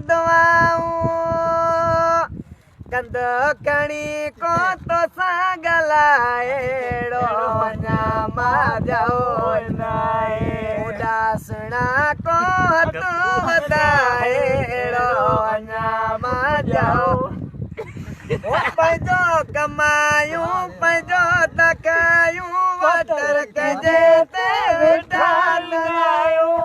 दुआऊं कंद कणी को तो सागलाएड़ो वञा मां जाओ उदासना को तू वधाएड़ो वञा मां जाओ पंहिंजो कमायूं पंहिंजो तकायूं वटर कजे ते वेठा आहियूं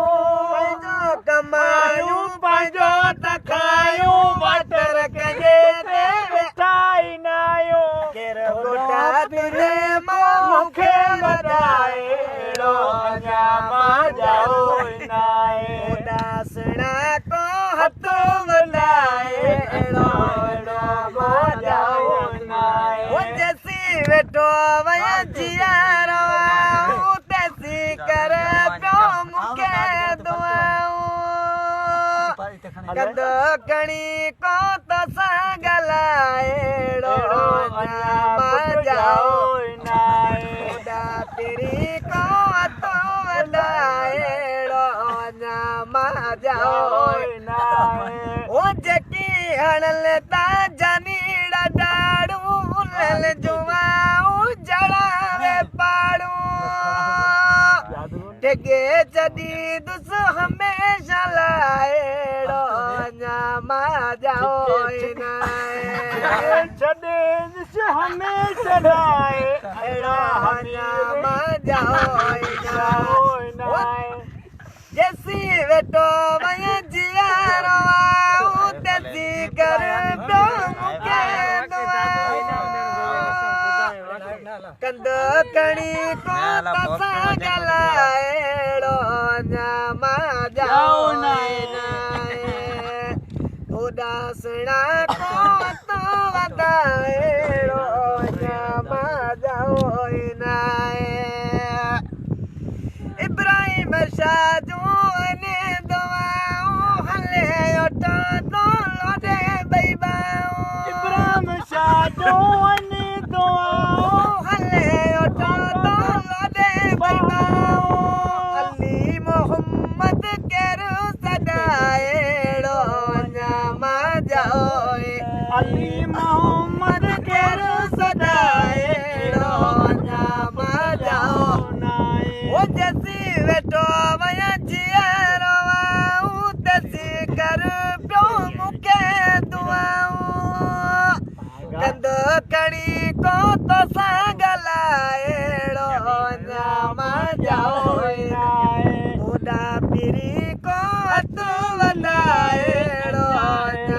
पंहिंजो कमायूं पंहिंजो तकायूं वटर कजे ते वेठा आहियूं केर गोटा तुरे मूंखे वधाएड़ो वञा मां जाओ उदासना को हथ वधाएड़ो वेठो वया जियारो तैसी कर पियो मूंखे दुआऊं कंद कणी को तो सागलाएड़ो वञा मां जाओ उदा तेरी को तो वधाएड़ो वञा मां जाओ ओ जेकी हणल ता जानीड़ा डाड़ू लल जुआऊं जड़ावे पाड़ू टेगे जदी दुस हमेशा लाएड़ो वञा मां जाओ छॾे दुस हमेशा लाएड़ो वञा मां जाओ जैसी वेठो वया जियारो तैसी कर पियो मूंखे कंद कणी को तो सागलाएड़ो वञा मां जाओ उदासना को तो वधाएड़ो वञा मां जाओ इब्राहिम शाह जूं अने दुआऊं हले ओटो तो लोडे ॿई बाऊं इब्राहिम शाह जूं अने दुआऊं हले ओटो तो लोडे ॿई बाऊं अली मोहम्मद केरु सदाएड़ो वञा मां जाओ अली मोहम्मद केरु सदाएड़ो वञा मां जाओ ओ जैसी वेठो वया जियारो तैसी कर पियो मूंखे दुआऊं कंद कणी को तो सागलाएड़ो वञा मां जाओ उदा पीरी